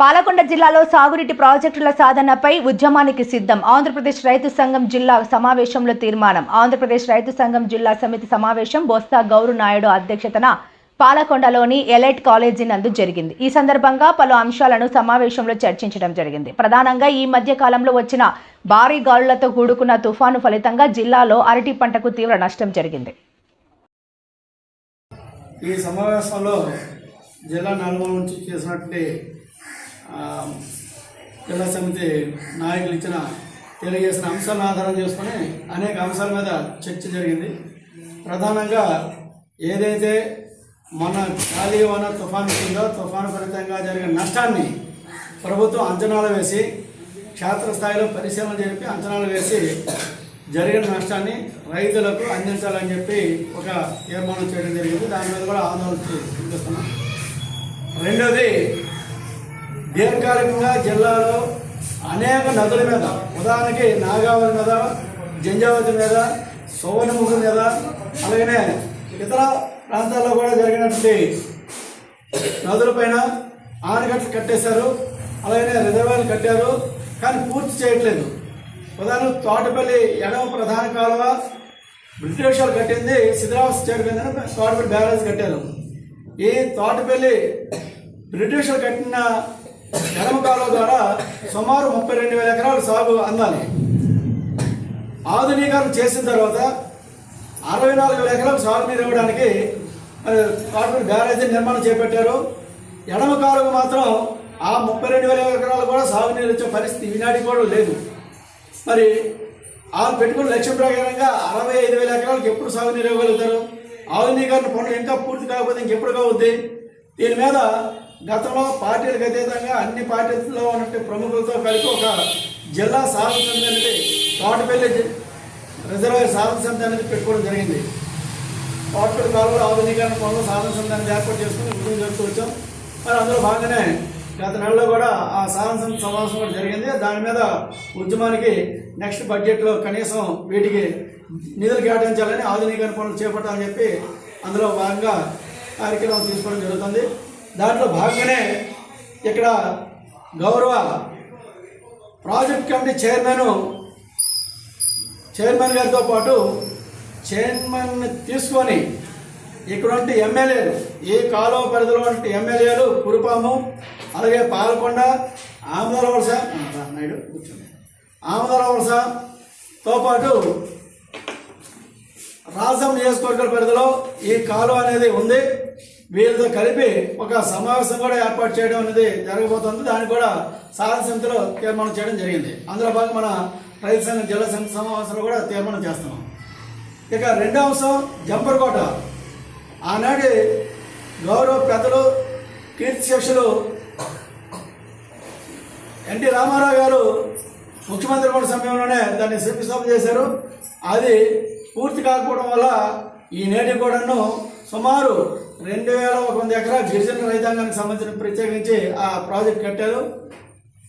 పాలకొండ జిల్లాలో సాగునీటి ప్రాజెక్టుల సాధనపై ఉద్యమానికి సిద్ధం. ఆంధ్రప్రదేశ్ రైతు సంఘం జిల్లా సమావేశంలో తీర్మానం. ఆంధ్రప్రదేశ్ రైతు సంఘం జిల్లా సమితి సమావేశం బొత్స గౌరు నాయుడు అధ్యక్షతన పాలకొండలోని ఎలైట్ కాలేజీ నందు జరిగింది. ఈ సందర్భంగా పలు అంశాలను సమావేశంలో చర్చించడం జరిగింది. ప్రధానంగా ఈ మధ్య కాలంలో వచ్చిన భారీ గాలులతో కూడుకున్న తుఫాను ఫలితంగా జిల్లాలో అరటి పంటకు తీవ్ర నష్టం జరిగింది. ఈ సమావేశంలో జిల్లా నలుమూల నుంచి చేసినటువంటి జిల్లా సమితి నాయకులు తెలియజేసిన అంశాలను ఆధారం చేసుకుని అనేక అంశాల మీద చర్చ జరిగింది. ప్రధానంగా ఏదైతే మన గాలివాన తుఫాను ఉందో తుఫాను ఫలితంగా జరిగిన నష్టాన్ని ప్రభుత్వం అంచనాలు వేసి క్షేత్రస్థాయిలో పరిశీలన జరిపి అంచనాలు వేసి జరిగిన నష్టాన్ని రైతులకు అందించాలని చెప్పి ఒక తీర్మానం చేయడం జరిగింది. దాని మీద కూడా ఆందోళన చూపిస్తున్నాం. రెండోది, దీర్ఘకాలికంగా జిల్లాలో అనేక నదుల మీద, ఉదాహరణకి నాగావళి మీద, జంజావతి మీద, సోవనముఖి మీద, అలాగనే ఇతర ప్రాంతాల్లో కూడా జరిగినటువంటి నదులపైన ఆనకట్లు కట్టేశారు, అలాగనే రిజర్వాయర్లు కట్టారు, కానీ పూర్తి చేయట్లేదు. ఉదాహరణ తోటపల్లి ఎడమ ప్రధాన కాలువ బ్రిటిష్ వాళ్ళు కట్టింది శిథిలావస్థ చేరుకుందని తోటపల్లి బ్యారేజ్ కట్టారు. ఈ తోటపల్లి బ్రిటిష్ వాళ్ళు కట్టిన ఎడమ కాలువ ద్వారా సుమారు 32,000 ఎకరాలు సాగు అందాలి. ఆధునీకరణ చేసిన తర్వాత 64,000 ఎకరాలు సాగునీరు ఇవ్వడానికి తోటపల్లి బ్యారేజీ నిర్మాణం చేపట్టారు. ఎడమ కాలువ మాత్రం ఆ 32,000 ఎకరాలు కూడా సాగునీరు ఇచ్చే పరిస్థితి ఈనాటికి కూడా లేదు. మరి ఆ పెట్టుకున్న లక్ష్యం ప్రకారంగా 65,000 ఎకరాలకు ఎప్పుడు సాగునీరు ఇవ్వగలుగుతారు? ఆధునీకరణ పనులు ఇంకా పూర్తి కాకపోతే ఇంకెప్పుడు కావుద్ది? దీని మీద గతంలో పార్టీలకు అతీతంగా అన్ని పార్టీల్లో ఉన్నట్టు ప్రముఖులతో కలిపి ఒక జిల్లా సాధన సమితి అనేది తోటపల్లి రిజర్వాయర్ సాధన సమితి అనేది పెట్టుకోవడం జరిగింది. తోటపల్లి కాలువలో ఆధునీకరణ పనులు సాధన సమితి అనేది ఏర్పాటు చేసుకుని ముందుకు జరుపుతూ వచ్చాం. మరి అందులో భాగంగానే గత నెలలో కూడా ఆ సాధన సమితి సమావేశం కూడా జరిగింది. దాని మీద ఉద్యమానికి నెక్స్ట్ బడ్జెట్లో కనీసం వీటికి నిధులు కేటాయించాలని, ఆధునీకరణ పనులు చేపట్టాలని చెప్పి అందులో భాగంగా కార్యక్రమం తీసుకోవడం జరుగుతుంది. దాంట్లో భాగంగానే ఇక్కడ గౌరవ ప్రాజెక్ట్ కమిటీ చైర్మన్ గారితో పాటు చైర్మన్ తీసుకొని ఇక్కడుంటే ఎమ్మెల్యేలు, ఈ కాలువ పరిధిలో ఉంటే ఎమ్మెల్యేలు కురుపాము, అలాగే పాలకొండ, ఆమదలవలసతో పాటు రాజం నియోజకవర్గాల పరిధిలో ఈ కాలువ అనేది ఉంది. వీళ్ళతో కలిపి ఒక సమావేశం కూడా ఏర్పాటు చేయడం అనేది జరగబోతుంది. దానికి కూడా సాధన సమితిలో తీర్మానం చేయడం జరిగింది. అందులో భాగంగా మన రైతు సంఘం జిల్లా సమితి సమావేశంలో కూడా తీర్మానం చేస్తున్నాం. ఇక రెండో అంశం జంపర్కోట. ఆనాటి గౌరవ పెద్దలు కీర్తిశేషులు ఎన్టీ రామారావు గారు ముఖ్యమంత్రి కూడా సమయంలోనే దాన్ని శంకుస్థాపన చేశారు. అది పూర్తి కాకపోవడం వల్ల ఈ నేటి కూడాను సుమారు 2,100 ఎకరాల గిరిజన రైతాంగానికి సంబంధించిన ప్రత్యేకించి ఆ ప్రాజెక్ట్ కట్టారు.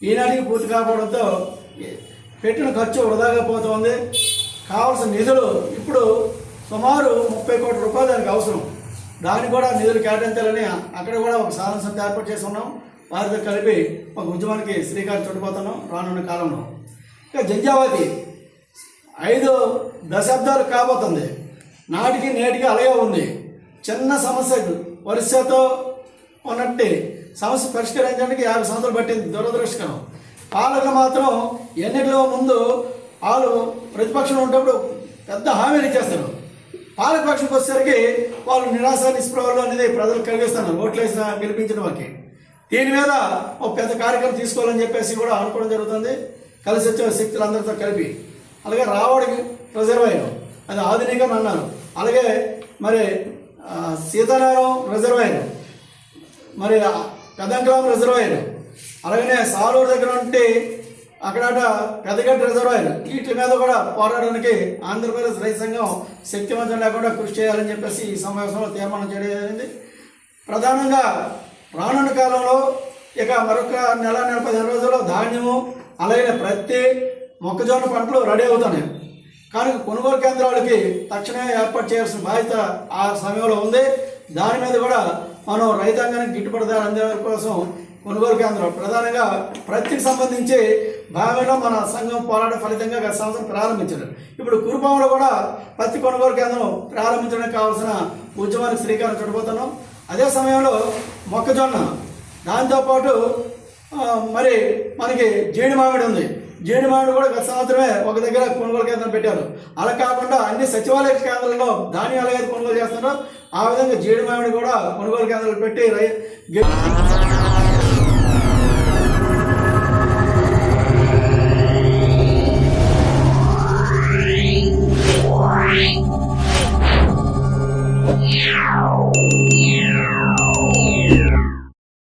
ఈనాటికి పూర్తి కాకపోవడంతో పెట్టిన ఖర్చు వృధాగా పోతుంది. కావాల్సిన నిధులు ఇప్పుడు సుమారు 30 కోట్ల రూపాయలు దానికి అవసరం. దానికి కూడా నిధులు కేటాయించాలని అక్కడ కూడా ఒక సాధన సమితి ఏర్పాటు చేసి ఉన్నాం. వారితో కలిపి ఒక ఉద్యమానికి శ్రీకారం చుట్టుపోతున్నాం రానున్న కాలంలో. ఇక జంజావతి 5 దశాబ్దాలు కాబోతుంది. నాటికి నేటికి అలాగే ఉంది. చిన్న సమస్య వర్షతో ఉన్నట్టు సమస్య పరిష్కరించడానికి 50 సంవత్సరాలు పట్టింది. దురదృష్టకరం. పాలకులు మాత్రం ఎన్నికల ముందు వాళ్ళు ప్రతిపక్షంలో ఉన్నప్పుడు పెద్ద హామీలు ఇచ్చేస్తారు. పాలకపక్షంకి వచ్చేసరికి వాళ్ళు నిరాశ నిస్పృహలు అనేది ప్రజలు కలిగిస్తున్నారు ఓట్లేసి గెలిపించిన వారికి. దీని మీద ఒక పెద్ద కార్యక్రమం తీసుకోవాలని చెప్పేసి కూడా అనుకోవడం జరుగుతుంది కలిసి వచ్చే శక్తులందరితో కలిపి. అలాగే రావడి రిజర్వాయర్ అది ఆధునికంగా అన్నారు. అలాగే మరి సీతారాం రిజర్వాయర్, మరి పెదంకులం రిజర్వాయర్, అలాగనే సాలూరు దగ్గర ఉంటే అక్కడ పెద్దగడ్డ రిజర్వాయర్, వీటి మీద కూడా పోరాడడానికి ఆంధ్రప్రదేశ్ రైతు సంఘం శక్తివంతం లేకుండా కృషి చేయాలని చెప్పేసి ఈ సమావేశంలో తీర్మానం చేయడం జరిగింది. ప్రధానంగా రానున్న కాలంలో ఇక మరొక నెల 15 రోజుల్లో ధాన్యము, అలాగే ప్రతి మొక్కజొన్న పంటలు రెడీ అవుతున్నాయి. కానీ కొనుగోలు కేంద్రాలకి తక్షణమే ఏర్పాటు చేయాల్సిన బాధ్యత ఆ సమయంలో ఉంది. దాని మీద కూడా మనం రైతాంగానికి గిట్టుబాటు ధర అందే కోసం కొనుగోలు కేంద్రం ప్రధానంగా ప్రత్తికి సంబంధించి భాగంలో మన సంఘం పోరాట ఫలితంగా గత సంవత్సరం ప్రారంభించారు. ఇప్పుడు కురుపాములో కూడా పత్తి కొనుగోలు కేంద్రం ప్రారంభించడానికి కావాల్సిన ఉద్యమానికి శ్రీకారం చుట్టబోతున్నాం. అదే సమయంలో మొక్కజొన్న, దాంతోపాటు మరి మనకి జీడి మామిడి ఉంది. జీడి మామిడి కూడా గత సంవత్సరమే ఒక దగ్గర కొనుగోలు కేంద్రం పెట్టారు. అలా కాకుండా అన్ని సచివాలయ కేంద్రాల్లో ధాన్యాలు ఏది కొనుగోలు చేస్తున్నారో ఆ విధంగా జీడి మామిడి కూడా కొనుగోలు కేంద్రాలు పెట్టి